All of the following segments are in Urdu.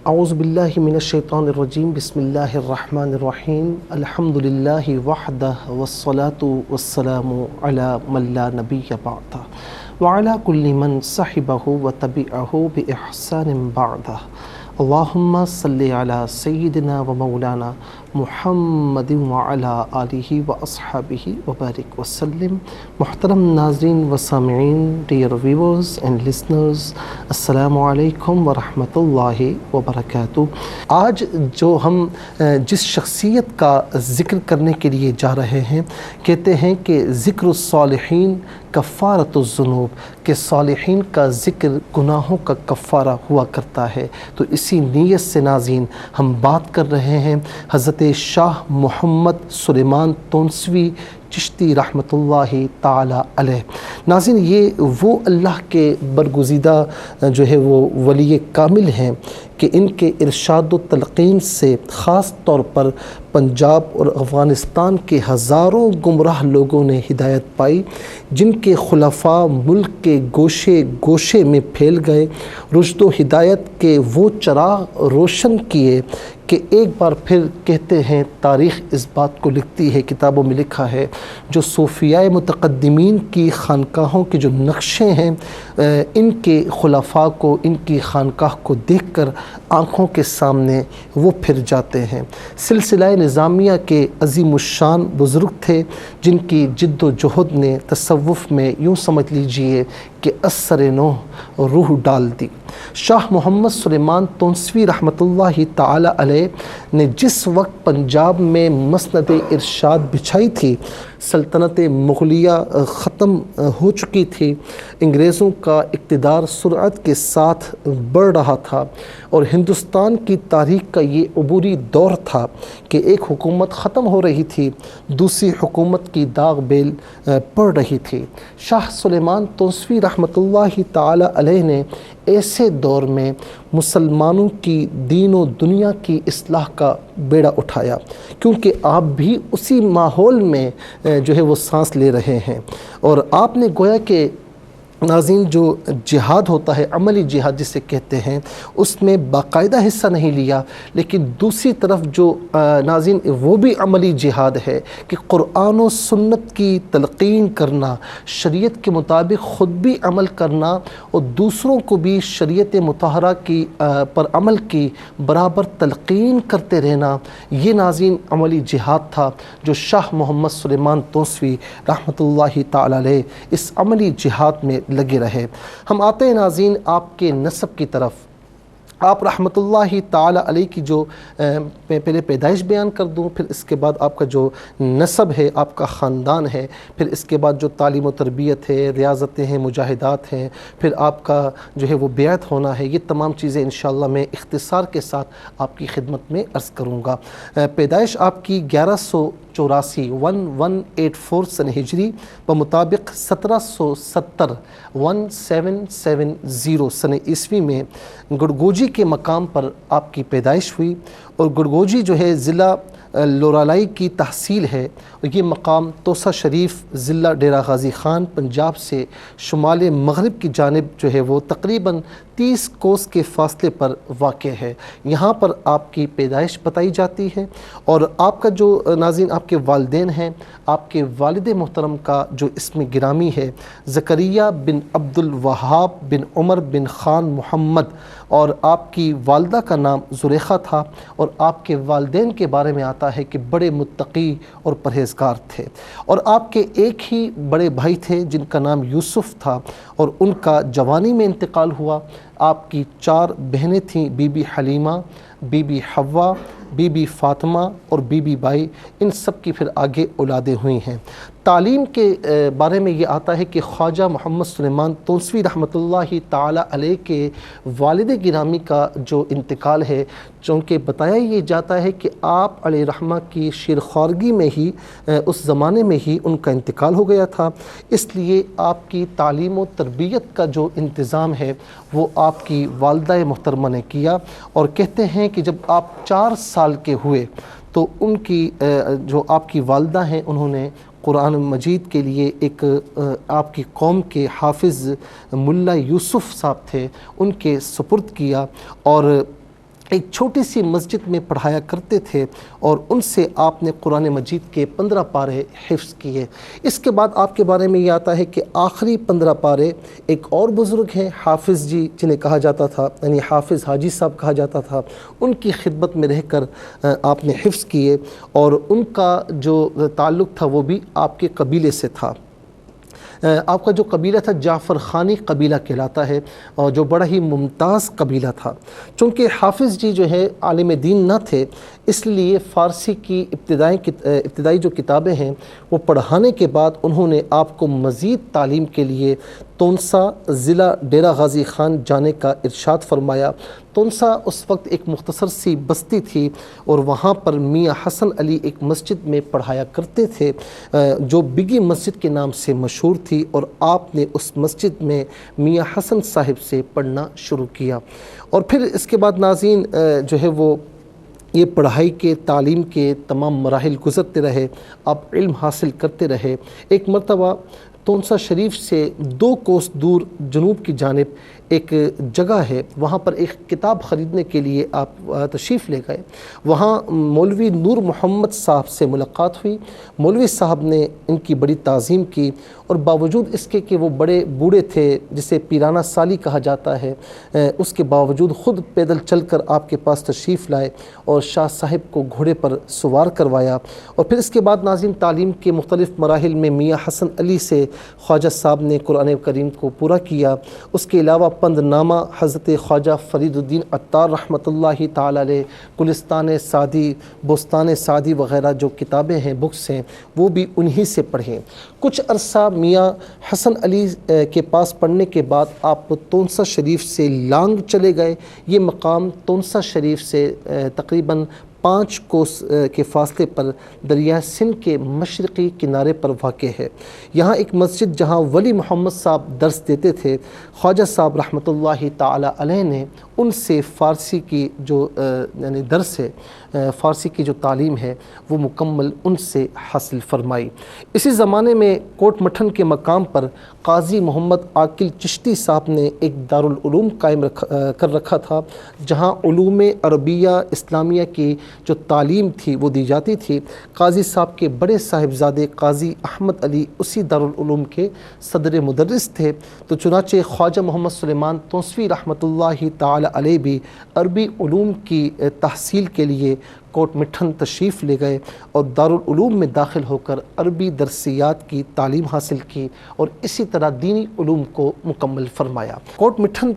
اعوذ باللہ من الشیطان الرجیم بسم اللہ الرحمن الرحیم الحمدللہ وحدہ والصلاة والسلام علی من لا نبی بعدہ وعلی کل من صحبہ وتبعہ بإحسان بعدہ اللہم صلی علی سیدنا و مولانا محمد وعلی آلہ واصحابہ وبارک وسلم۔ محترم ناظرین و سامعین، ڈیئر ویورز اینڈ لسنرز، السلام علیکم ورحمۃ اللہ وبرکاتہ۔ آج جو ہم جس شخصیت کا ذکر کرنے کے لیے جا رہے ہیں، کہتے ہیں کہ ذکر الصالحین کفارۃ الذنوب، کہ صالحین کا ذکر گناہوں کا کفارہ ہوا کرتا ہے۔ تو اسی نیت سے ناظرین ہم بات کر رہے ہیں حضرت شاہ محمد سلیمان تونسوی چشتی رحمۃ اللہ تعالی علیہ۔ ناظرین، یہ وہ اللہ کے برگزیدہ جو ہے وہ ولی کامل ہیں کہ ان کے ارشاد و تلقین سے خاص طور پر پنجاب اور افغانستان کے ہزاروں گمراہ لوگوں نے ہدایت پائی، جن کے خلفاء ملک کے گوشے گوشے میں پھیل گئے، رشد و ہدایت کے وہ چراغ روشن کیے کہ ایک بار پھر کہتے ہیں تاریخ اس بات کو لکھتی ہے، کتابوں میں لکھا ہے، جو صوفیاء متقدمین کی خانقاہوں کے جو نقشے ہیں، ان کے خلفاء کو، ان کی خانقاہ کو دیکھ کر آنکھوں کے سامنے وہ پھر جاتے ہیں۔ سلسلہ نظامیہ کے عظیم الشان بزرگ تھے، جن کی جد و جہد نے تصوف میں یوں سمجھ لیجئے کہ اثر نو روح ڈال دی۔ شاہ محمد سلیمان تونسوی رحمۃ اللہ تعالی علیہ نے جس وقت پنجاب میں مسند ارشاد بچھائی تھی، سلطنت مغلیہ ختم ہو چکی تھی، انگریزوں کا اقتدار سرعت کے ساتھ بڑھ رہا تھا، اور ہندوستان کی تاریخ کا یہ عبوری دور تھا کہ ایک حکومت ختم ہو رہی تھی، دوسری حکومت کی داغ بیل پڑ رہی تھی۔ شاہ سلیمان تونسوی رحمۃ اللہ تعالی علیہ نے ایسے دور میں مسلمانوں کی دین و دنیا کی اصلاح کا بیڑا اٹھایا، کیونکہ آپ بھی اسی ماحول میں جو ہے وہ سانس لے رہے ہیں، اور آپ نے گویا کہ ناظرین جو جہاد ہوتا ہے، عملی جہاد جسے کہتے ہیں، اس میں باقاعدہ حصہ نہیں لیا، لیکن دوسری طرف جو ناظرین وہ بھی عملی جہاد ہے کہ قرآن و سنت کی تلقین کرنا، شریعت کے مطابق خود بھی عمل کرنا اور دوسروں کو بھی شریعت مطہرہ کی پر عمل کی برابر تلقین کرتے رہنا، یہ ناظرین عملی جہاد تھا جو شاہ محمد سلیمان تونسوی رحمۃ اللہ تعالی علیہ اس عملی جہاد میں لگے رہے۔ ہم آتے ہیں ناظرین آپ کے نسب کی طرف۔ آپ رحمۃ اللہ تعالی علیہ کی جو میں پہلے پیدائش بیان کر دوں، پھر اس کے بعد آپ کا جو نسب ہے، آپ کا خاندان ہے، پھر اس کے بعد جو تعلیم و تربیت ہے، ریاضتیں ہیں، مجاہدات ہیں، پھر آپ کا جو ہے وہ بیعت ہونا ہے، یہ تمام چیزیں انشاءاللہ میں اختصار کے ساتھ آپ کی خدمت میں عرض کروں گا۔ پیدائش آپ کی 1184 سن ہجری بمطابق 1770 سن عیسوی میں گڑگوجی کے مقام پر آپ کی پیدائش ہوئی، اور گڑگوجی جو ہے ضلع لورالائی کی تحصیل ہے، اور یہ مقام توسہ شریف ضلع ڈیرہ غازی خان پنجاب سے شمال مغرب کی جانب جو ہے وہ تقریباً 30 کوس کے فاصلے پر واقع ہے۔ یہاں پر آپ کی پیدائش بتائی جاتی ہے، اور آپ کا جو ناظرین آپ کے والدین ہیں، آپ کے والد محترم کا جو اسم گرامی ہے زکریا بن عبد الوہاب بن عمر بن خان محمد، اور آپ کی والدہ کا نام زلیخا تھا، اور آپ کے والدین کے بارے میں آتا ہے کہ بڑے متقی اور پرہیزگار تھے، اور آپ کے ایک ہی بڑے بھائی تھے جن کا نام یوسف تھا، اور ان کا جوانی میں انتقال ہوا۔ آپ کی 4 بہنیں تھیں، Bibi Halima, Bibi Hawa, Bibi Fatima اور بی بی بائی، ان سب کی پھر آگے اولادیں ہوئی ہیں۔ تعلیم کے بارے میں یہ آتا ہے کہ خواجہ محمد سلیمان تونسوی رحمۃ اللہ تعالی علیہ کے والد گرامی کا جو انتقال ہے، چونکہ بتایا یہ جاتا ہے کہ آپ علیہ رحمہ کی شیرخوارگی میں ہی اس زمانے میں ہی ان کا انتقال ہو گیا تھا، اس لیے آپ کی تعلیم و تربیت کا جو انتظام ہے وہ آپ کی والدہ محترمہ نے کیا، اور کہتے ہیں کہ جب آپ 4 سال کے ہوئے تو ان کی جو آپ کی والدہ ہیں، انہوں نے قرآن مجید کے لیے ایک آپ کی قوم کے حافظ ملا یوسف صاحب تھے، ان کے سپرد کیا، اور ایک چھوٹی سی مسجد میں پڑھایا کرتے تھے اور ان سے آپ نے قرآن مجید کے 15 پارے حفظ کیے۔ اس کے بعد آپ کے بارے میں یہ آتا ہے کہ آخری 15 پارے ایک اور بزرگ ہیں حافظ جی، جنہیں کہا جاتا تھا، یعنی حافظ حاجی صاحب کہا جاتا تھا، ان کی خدمت میں رہ کر آپ نے حفظ کیے، اور ان کا جو تعلق تھا وہ بھی آپ کے قبیلے سے تھا۔ آپ کا جو قبیلہ تھا جعفر خانی قبیلہ کہلاتا ہے، اور جو بڑا ہی ممتاز قبیلہ تھا۔ چونکہ حافظ جی جو ہے عالم دین نہ تھے، اس لیے فارسی کی ابتدائی جو کتابیں ہیں وہ پڑھانے کے بعد انہوں نے آپ کو مزید تعلیم کے لیے تونسا ضلع ڈیرہ غازی خان جانے کا ارشاد فرمایا۔ تونسا اس وقت ایک مختصر سی بستی تھی، اور وہاں پر میاں حسن علی ایک مسجد میں پڑھایا کرتے تھے جو بگی مسجد کے نام سے مشہور تھی، اور آپ نے اس مسجد میں میاں حسن صاحب سے پڑھنا شروع کیا۔ اور پھر اس کے بعد ناظرین جو ہے وہ یہ پڑھائی کے تعلیم کے تمام مراحل گزرتے رہے، آپ علم حاصل کرتے رہے۔ ایک مرتبہ تونسا شریف سے 2 کوس دور جنوب کی جانب ایک جگہ ہے، وہاں پر ایک کتاب خریدنے کے لیے آپ تشریف لے گئے۔ وہاں مولوی نور محمد صاحب سے ملاقات ہوئی۔ مولوی صاحب نے ان کی بڑی تعظیم کی، اور باوجود اس کے کہ وہ بڑے بوڑھے تھے، جسے پیرانہ سالی کہا جاتا ہے، اس کے باوجود خود پیدل چل کر آپ کے پاس تشریف لائے اور شاہ صاحب کو گھوڑے پر سوار کروایا۔ اور پھر اس کے بعد ناظرین تعلیم کے مختلف مراحل میں میاں حسن علی سے خواجہ صاحب نے قرآن کریم کو پورا کیا۔ اس کے علاوہ پند نامہ حضرت خواجہ فرید الدین عطار رحمۃ اللہ تعالی علیہ، گلستان سعدی، بستان سعدی وغیرہ جو کتابیں ہیں، بکس ہیں، وہ بھی انہی سے پڑھیں۔ کچھ عرصہ میاں حسن علی کے پاس پڑھنے کے بعد آپ تونسا شریف سے لانگ چلے گئے۔ یہ مقام تونسا شریف سے تقریباً 5 کوس کے فاصلے پر دریائے سندھ کے مشرقی کنارے پر واقع ہے۔ یہاں ایک مسجد جہاں ولی محمد صاحب درس دیتے تھے، خواجہ صاحب رحمۃ اللہ تعالی علیہ نے ان سے فارسی کی جو یعنی درس ہے، فارسی کی جو تعلیم ہے وہ مکمل ان سے حاصل فرمائی۔ اسی زمانے میں کوٹ مٹھن کے مقام پر قاضی محمد عاقل چشتی صاحب نے ایک دارالعلوم قائم کر رکھا تھا، جہاں علوم عربیہ اسلامیہ کی جو تعلیم تھی وہ دی جاتی تھی۔ قاضی صاحب کے بڑے صاحبزادے قاضی احمد علی اسی دارالعلوم کے صدر مدرس تھے، تو چنانچہ خواجہ محمد سلیمان تونسوی رحمۃ اللہ تعالی علیہ بھی عربی علوم کی تحصیل کے لیے کوٹ مٹھن تشریف لے گئے، اور دارالعلوم میں داخل ہو کر عربی درسیات کی تعلیم حاصل کی، اور اسی طرح دینی علوم کو مکمل فرمایا۔ کوٹ مٹھن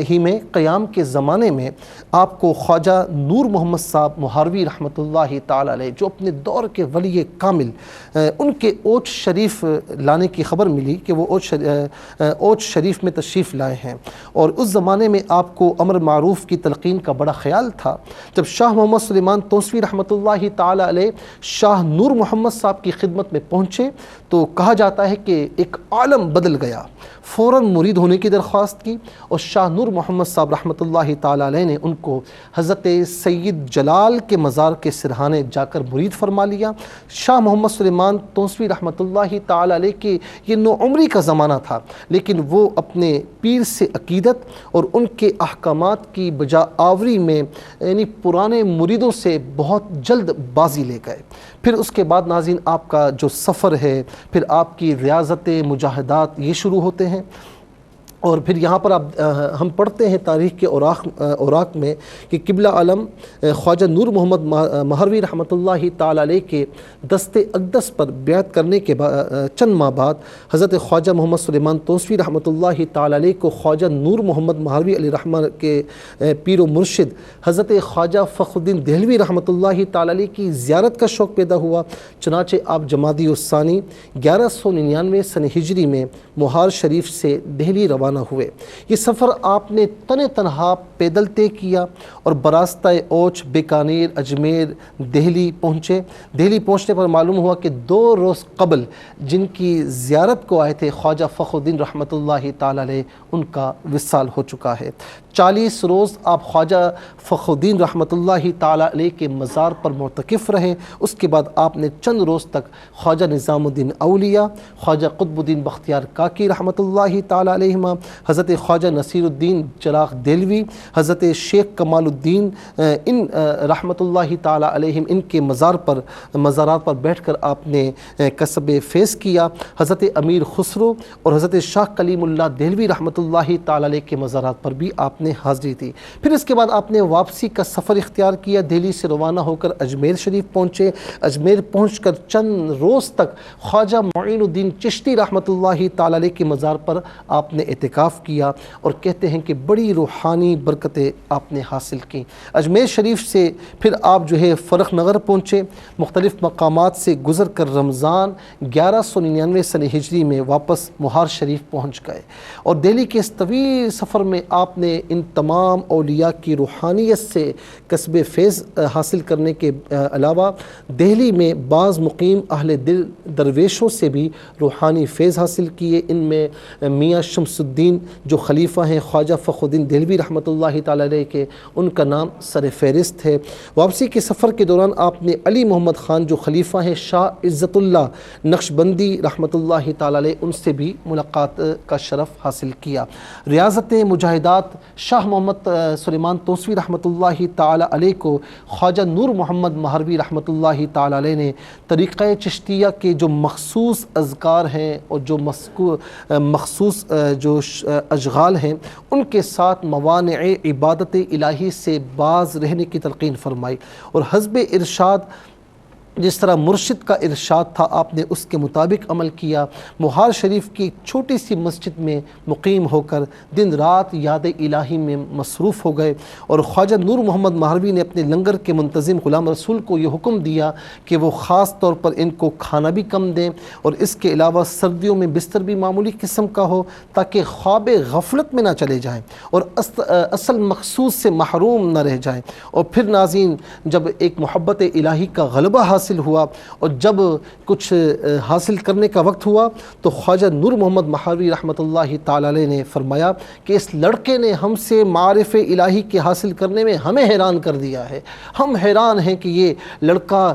ہی میں قیام کے زمانے میں آپ کو خواجہ نور محمد صاحب مہاروی رحمۃ اللہ تعالی علیہ، جو اپنے دور کے ولی کامل، ان کے اوچ شریف لانے کی خبر ملی کہ وہ اوچ شریف میں تشریف لائے ہیں، اور اس زمانے میں آپ کو امر معروف کی تلقین کا بڑا خیال تھا۔ جب شاہ محمد سلیمان تونسوی رحمۃ اللہ تعالی علیہ شاہ نور محمد صاحب کی خدمت میں پہنچے تو کہا جاتا ہے کہ ایک عالم بدل گیا۔ فوراً مرید ہونے کی درخواست کی، اور شاہ نور محمد صاحب رحمۃ اللہ تعالی علیہ نے ان کو حضرت سید جلال کے مزار کے سرہانے جا کر مرید فرما لیا۔ شاہ محمد سلیمان تونسوی رحمۃ اللہ تعالی علیہ کی یہ نوعمری کا زمانہ تھا، لیکن وہ اپنے پیر سے عقیدت اور ان کے احکامات کی بجا آوری میں یعنی پرانے مریدوں سے بہت جلد بازی لے گئے۔ پھر اس کے بعد ناظرین آپ کا جو سفر ہے، پھر آپ کی ریاضت مجاہدات یہ شروع ہوتے ہیں، اور پھر یہاں پر ہم پڑھتے ہیں تاریخ کے اوراق میں کہ قبلہ عالم خواجہ نور محمد مہروی رحمۃ اللہ تعالی علیہ کے دست اقدس پر بیعت کرنے کے چند ماہ بعد حضرت خواجہ محمد سلیمان تونسوی رحمۃ اللہ تعالی علیہ کو خواجہ نور محمد مہروی علیہ رحمہ کے پیر و مرشد حضرت خواجہ فخر الدین دہلوی رحمۃ اللہ تعالی علیہ کی زیارت کا شوق پیدا ہوا۔ چنانچہ آپ جمادی الثانی 1199 سن ہجری میں مہار شریف سے دہلی روانہ ہوئے۔ یہ سفر آپ نے تنہا پیدل طے کیا، اور براستہ اوچ بیکانیر اجمیر دہلی پہنچے۔ دہلی پہنچنے پر معلوم ہوا کہ 2 روز قبل جن کی زیارت کو آئے تھے خواجہ فخر الدین رحمۃ اللہ تعالی علیہ، ان کا وصال ہو چکا ہے۔ 40 روز آپ خواجہ فخر الدین رحمۃ اللہ تعالی علیہ کے مزار پر معتکف رہے۔ اس کے بعد آپ نے چند روز تک خواجہ نظام الدین اولیاء، خواجہ قطب الدین بختیار کاکی رحمۃ اللہ تعالی علیہما، حضرت خواجہ نصیر الدین چراغ دہلوی، حضرت شیخ کمال الدین، ان رحمۃ اللہ تعالی علیہم ان کے مزارات پر بیٹھ کر آپ نے کسب فیض کیا۔ حضرت امیر خسرو اور حضرت شاہ کلیم اللہ دہلوی رحمۃ اللہ تعالی علیہ کے مزارات پر بھی آپ نے حاضری دی۔ پھر اس کے بعد آپ نے واپسی کا سفر اختیار کیا، دہلی سے روانہ ہو کر اجمیر شریف پہنچے۔ اجمیر پہنچ کر چند روز تک خواجہ معین الدین چشتی رحمۃ اللہ تعالی علیہ کے مزار پر آپ نے اعتکاف کیا، اور کہتے ہیں کہ بڑی روحانی برکتیں آپ نے حاصل کی۔ اجمیر شریف سے پھر آپ جو ہے فرخ نگر پہنچے، مختلف مقامات سے گزر کر رمضان 1199 سن ہجری میں واپس مہار شریف پہنچ گئے، اور دہلی کے اس طویل سفر میں آپ نے ان تمام اولیاء کی روحانیت سے کسب فیض حاصل کرنے کے علاوہ دہلی میں بعض مقیم اہل دل درویشوں سے بھی روحانی فیض حاصل کیے۔ ان میں میاں شمس الدین جو خلیفہ ہیں خواجہ فخر الدین دہلوی رحمۃ اللہ تعالی علیہ کے، ان کا نام سر فہرست ہے۔ واپسی کے سفر کے دوران آپ نے علی محمد خان جو خلیفہ ہیں شاہ عزت اللہ نقشبندی رحمۃ اللہ تعالی علیہ، ان سے بھی ملاقات کا شرف حاصل کیا۔ ریاضت مجاہدات شاہ محمد سلیمان توسوی رحمۃ اللہ تعالی علیہ کو خواجہ نور محمد مہروی رحمۃ اللہ تعالی علیہ نے طریقہ چشتیہ کے جو مخصوص اذکار ہیں اور جو مخصوص جو اشغال ہیں، ان کے ساتھ موانع عبادت الہی سے باز رہنے کی تلقین فرمائی، اور حسب ارشاد جس طرح مرشد کا ارشاد تھا آپ نے اس کے مطابق عمل کیا۔ مہار شریف کی چھوٹی سی مسجد میں مقیم ہو کر دن رات یاد الہی میں مصروف ہو گئے، اور خواجہ نور محمد مہروی نے اپنے لنگر کے منتظم غلام رسول کو یہ حکم دیا کہ وہ خاص طور پر ان کو کھانا بھی کم دیں، اور اس کے علاوہ سردیوں میں بستر بھی معمولی قسم کا ہو تاکہ خواب غفلت میں نہ چلے جائیں اور اصل مقصود سے محروم نہ رہ جائیں۔ اور پھر ناظرین، جب ایک محبت الہی کا غلبہ حاصل ہوا اور جب کچھ حاصل کرنے کا وقت ہوا، تو خواجہ نور محمد مہروی رحمۃ اللہ تعالی علیہ نے فرمایا کہ اس لڑکے نے ہم سے معارف الہی کے حاصل کرنے میں ہمیں حیران کر دیا ہے۔ ہم حیران ہیں کہ یہ لڑکا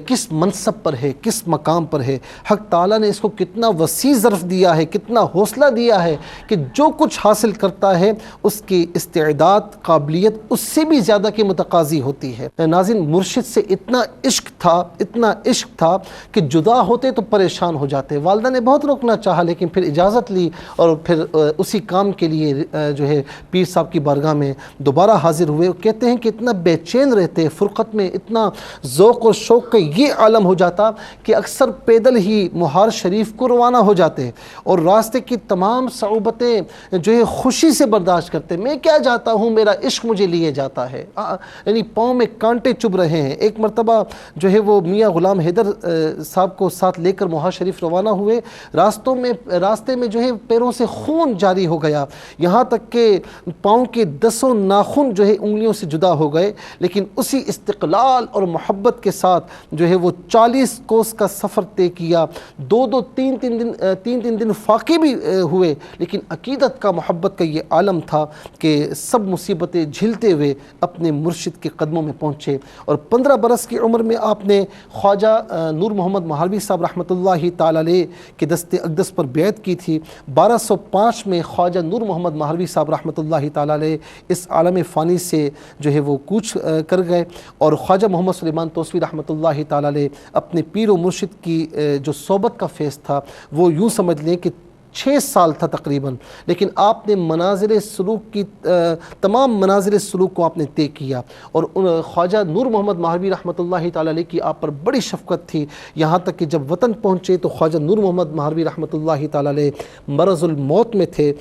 کس منصب پر ہے، کس مقام پر ہے۔ حق تعالیٰ نے اس کو کتنا وسیع ظرف دیا ہے، کتنا حوصلہ دیا ہے کہ جو کچھ حاصل کرتا ہے اس کی استعداد، قابلیت اس سے بھی زیادہ کے متقاضی ہوتی ہے۔ ناظرین، مرشد سے اتنا عشق تھا کہ جدا ہوتے تو پریشان ہو جاتے۔ والدہ نے بہت روکنا چاہا لیکن پھر اجازت لی، اور پھر اسی کام کے لیے جو ہے پیر صاحب کی بارگاہ میں دوبارہ حاضر ہوئے۔ کہتے ہیں کہ اتنا بے چین رہتے، فرقت میں اتنا ذوق اور شوق کا یہ عالم ہو جاتا کہ اکثر پیدل ہی مہار شریف کو روانہ ہو جاتے، اور راستے کی تمام صعوبتیں جو ہے خوشی سے برداشت کرتے۔ میں کیا جاتا ہوں، میرا عشق مجھے لیے جاتا ہے، یعنی پاؤں میں کانٹے چبھ رہے ہیں۔ ایک مرتبہ جو ہے وہ میاں غلام حیدر صاحب کو ساتھ لے کر مہار شریف روانہ ہوئے، راستے میں جو ہے پیروں سے خون جاری ہو گیا، یہاں تک کہ پاؤں کے 10 ناخن جو ہے انگلیوں سے جدا ہو گئے، لیکن اسی استقلال اور محبت کے ساتھ جو ہے وہ 40 کوس کا سفر طے کیا۔ 3 دن فاقے بھی ہوئے، لیکن عقیدت کا، محبت کا یہ عالم تھا کہ سب مصیبتیں جھیلتے ہوئے اپنے مرشد کے قدموں میں پہنچے، اور 15 برس کی عمر میں آپ نے خواجہ نور محمد مہروی صاحب رحمۃ اللہ تعالی علیہ کے دست اقدس پر بیعت کی تھی۔ 1205 میں خواجہ نور محمد مہروی صاحب رحمۃ اللہ تعالی علیہ اس عالم فانی سے جو ہے وہ کوچ کر گئے، اور خواجہ محمد سلیمان توسوی رحمۃ اللہ تعالی علیہ اپنے پیر و مرشد کی جو صحبت کا فیض تھا وہ یوں سمجھ لیں کہ 6 سال تھا تقریباً، لیکن آپ نے تمام منازل سلوک کو آپ نے طے کیا، اور خواجہ نور محمد مہروی رحمۃ اللہ تعالی علیہ کی آپ پر بڑی شفقت تھی، یہاں تک کہ جب وطن پہنچے تو خواجہ نور محمد مہروی رحمۃ اللہ تعالی علیہ مرض الموت میں تھے،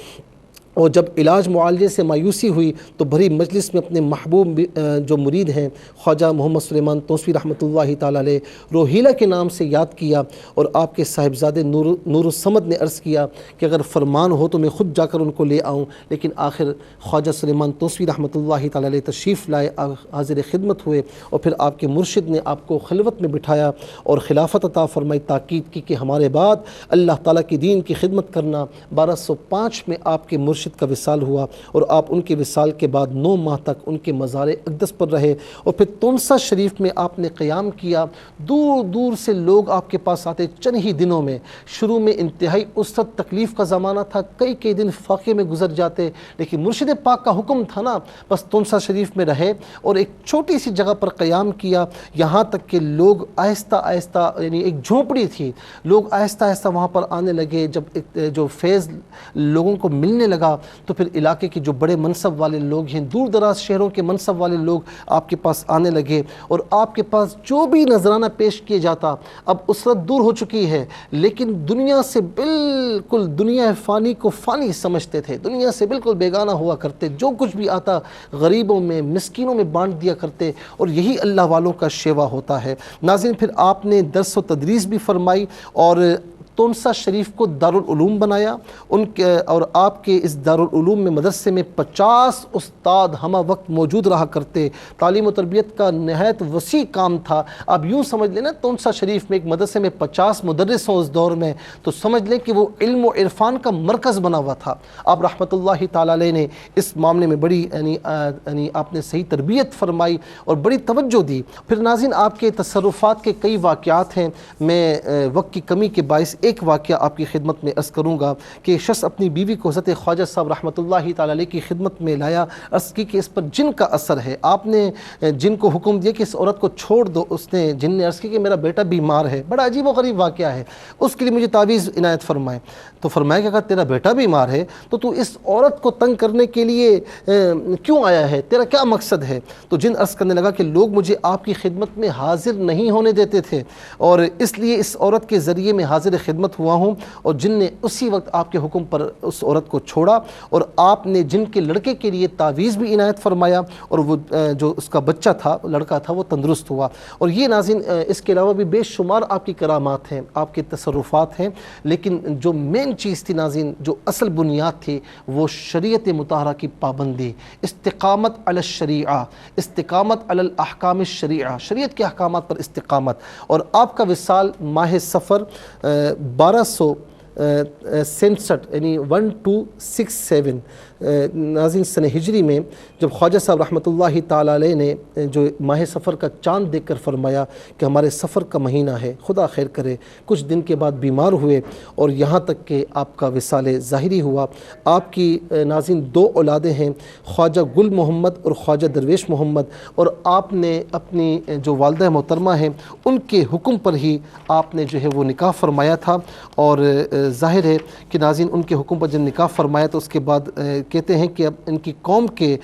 اور جب علاج معالجے سے مایوسی ہوئی تو بھری مجلس میں اپنے محبوب جو مرید ہیں خواجہ محمد سلیمان توسوی رحمۃ اللہ تعالی علیہ روحیلہ کے نام سے یاد کیا، اور آپ کے صاحبزادے نور الصمد نے عرض کیا کہ اگر فرمان ہو تو میں خود جا کر ان کو لے آؤں، لیکن آخر خواجہ سلیمان توسوی رحمۃ اللہ تعالی علیہ تشریف لائے، حاضر خدمت ہوئے، اور پھر آپ کے مرشد نے آپ کو خلوت میں بٹھایا اور خلافت عطا فرمائی، تاکید کی کہ ہمارے بعد اللہ تعالیٰ کی دین کی خدمت کرنا۔ 1205 میں آپ کے مرشد مرشد کا وصال ہوا اور آپ ان کے وصال کے بعد 9 ماہ تک ان کے مزار اقدس پر رہے اور پھر تونسا شریف میں آپ نے قیام کیا۔ دور دور سے لوگ آپ کے پاس آتے چند ہی دنوں میں۔ شروع میں انتہائی اسرت تکلیف کا زمانہ تھا، کئی دن فاقے میں گزر جاتے، لیکن مرشد پاک کا حکم تھا نا، بس تونسا شریف میں رہے اور ایک چھوٹی سی جگہ پر قیام کیا، یہاں تک کہ لوگ آہستہ آہستہ، یعنی ایک جھونپڑی تھی، لوگ آہستہ آہستہ وہاں پر آنے لگے۔ جب جو فیض لوگوں کو ملنے لگا تو پھر علاقے کے جو بڑے منصب والے لوگ ہیں، دور دراز شہروں کے منصب والے لوگ آپ کے پاس آنے لگے اور آپ کے پاس جو بھی نذرانہ پیش کیا جاتا، اب اسرت دور ہو چکی ہے لیکن دنیا سے بالکل، دنیا فانی کو فانی سمجھتے تھے، دنیا سے بالکل بیگانہ ہوا کرتے، جو کچھ بھی آتا غریبوں میں، مسکینوں میں بانٹ دیا کرتے، اور یہی اللہ والوں کا شیوا ہوتا ہے۔ ناظرین، پھر آپ نے درس و تدریس بھی فرمائی اور تونسا شریف کو دارالعلوم بنایا اور آپ کے اس دارالعلوم میں مدرسے میں 50 استاد ہمہ وقت موجود رہا کرتے۔ تعلیم و تربیت کا نہایت وسیع کام تھا۔ آپ یوں سمجھ لیں نا، تونسا شریف میں ایک مدرسے میں 50 مدرس ہوں اس دور میں، تو سمجھ لیں کہ وہ علم و عرفان کا مرکز بنا ہوا تھا۔ آپ رحمۃ اللہ تعالیٰ علیہ نے اس معاملے میں بڑی یعنی آپ نے صحیح تربیت فرمائی اور بڑی توجہ دی۔ پھر ناظرین، آپ کے تصرفات کے کئی واقعات ہیں، میں وقت کی کمی کے باعث ایک واقعہ آپ کی خدمت میں عرض کروں گا کہ شخص اپنی بیوی کو حضرت خواجہ صاحب رحمۃ اللہ تعالی علیہ کی خدمت میں لایا، عرض کی کہ اس پر جن کا اثر ہے۔ آپ نے جن کو حکم دیا کہ اس عورت کو چھوڑ دو، اس نے جن نے عرض کی کہ میرا بیٹا بیمار ہے، بڑا عجیب و غریب واقعہ ہے، اس کے لیے مجھے تعویذ عنایت فرمائے۔ تو فرمایا کہ اگر تیرا بیٹا بیمار ہے تو اس عورت کو تنگ کرنے کے لیے کیوں آیا ہے، تیرا کیا مقصد ہے؟ تو جن عرض کرنے لگا کہ لوگ مجھے آپ کی خدمت میں حاضر نہیں ہونے دیتے تھے اور اس لیے اس عورت کے ذریعے میں حاضر خدمت ہوا ہوں، اور جن نے اسی وقت آپ کے حکم پر اس عورت کو چھوڑا اور آپ نے جن کے لڑکے کے لیے تعویذ بھی عنایت فرمایا اور وہ جو اس کا بچہ تھا، لڑکا تھا، وہ تندرست ہوا۔ اور یہ ناظرین، اس کے علاوہ بھی بے شمار آپ کی کرامات ہیں، آپ کے تصرفات ہیں، لیکن جو مین چیز تھی ناظرین، جو اصل بنیاد تھی، وہ شریعت مطہرہ کی پابندی، استقامت علی الشریعہ، استقامت علی الاحکام الشریعہ، شریعت کے احکامات پر استقامت۔ اور آپ کا وصال ماہ صفر 1267 یعنی 1267 ناظرین سنہ ہجری میں، جب خواجہ صاحب رحمۃ اللہ تعالی علیہ نے جو ماہ صفر کا چاند دیکھ کر فرمایا کہ ہمارے سفر کا مہینہ ہے، خدا خیر کرے، کچھ دن کے بعد بیمار ہوئے اور یہاں تک کہ آپ کا وصال ظاہری ہوا۔ آپ کی ناظرین 2 اولادیں ہیں، خواجہ گل محمد اور خواجہ درویش محمد، اور آپ نے اپنی جو والدہ محترمہ ہیں ان کے حکم پر ہی آپ نے جو ہے وہ نکاح فرمایا تھا۔ اور ظاہر ہے کہ ناظرین ان کے حکم پر جب نکاح فرمایا تو اس کے بعد کہتے ہیں کہ اب ان کی قوم کے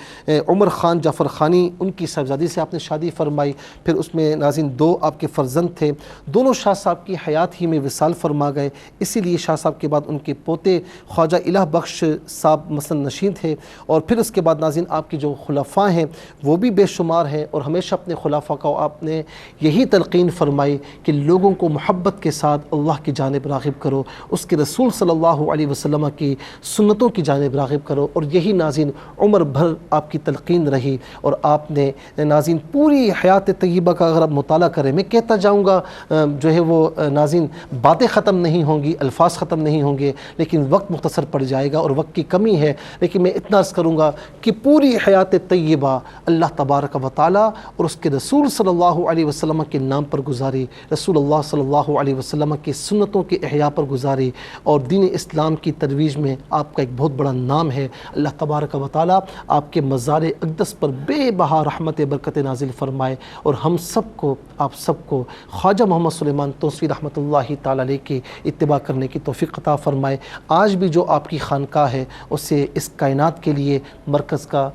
عمر خان جعفر خانی، ان کی صاحبزادی سے آپ نے شادی فرمائی۔ پھر اس میں ناظرین 2 آپ کے فرزند تھے، دونوں شاہ صاحب کی حیات ہی میں وصال فرما گئے، اسی لیے شاہ صاحب کے بعد ان کے پوتے خواجہ الہ بخش صاحب مسند نشین تھے۔ اور پھر اس کے بعد ناظرین آپ کی جو خلفاء ہیں وہ بھی بے شمار ہیں، اور ہمیشہ اپنے خلفاء کا آپ نے یہی تلقین فرمائی کہ لوگوں کو محبت کے ساتھ اللہ کی جانب راغب کرو، اس کے رسول صلی اللہ علیہ وسلم کی سنتوں کی جانب راغب کرو، اور یہی ناظرین عمر بھر آپ کی تلقین رہی۔ اور آپ نے ناظرین پوری حیات طیبہ کا اگر آپ مطالعہ کریں، میں کہتا جاؤں گا جو ہے وہ ناظرین باتیں ختم نہیں ہوں گی، الفاظ ختم نہیں ہوں گے، لیکن وقت مختصر پڑ جائے گا اور وقت کی کمی ہے، لیکن میں اتنا عرض کروں گا کہ پوری حیات طیبہ اللہ تبارک و تعالیٰ اور اس کے رسول صلی اللہ علیہ وسلم کے نام پر گزاری، رسول اللہ صلی اللہ علیہ وسلم کی سنتوں کے احیاء پر گزاری، اور دین اسلام کی ترویج میں آپ کا ایک بہت بڑا نام ہے۔ اللہ تبارک و تعالیٰ آپ کے مزار اقدس پر بے بہا رحمت برکت نازل فرمائے، اور ہم سب کو، آپ سب کو خواجہ محمد سلیمان توسیوی رحمۃ اللہ تعالیٰ علیہ کی اتباع کرنے کی توفیق عطا فرمائے۔ آج بھی جو آپ کی خانقاہ ہے اسے اس کائنات کے لیے مرکز کا،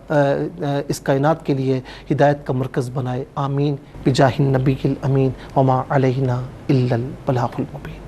اس کائنات کے لیے ہدایت کا مرکز بنائے، آمین بجاہ النبی الامین وما علینا الا البلاغ المبین۔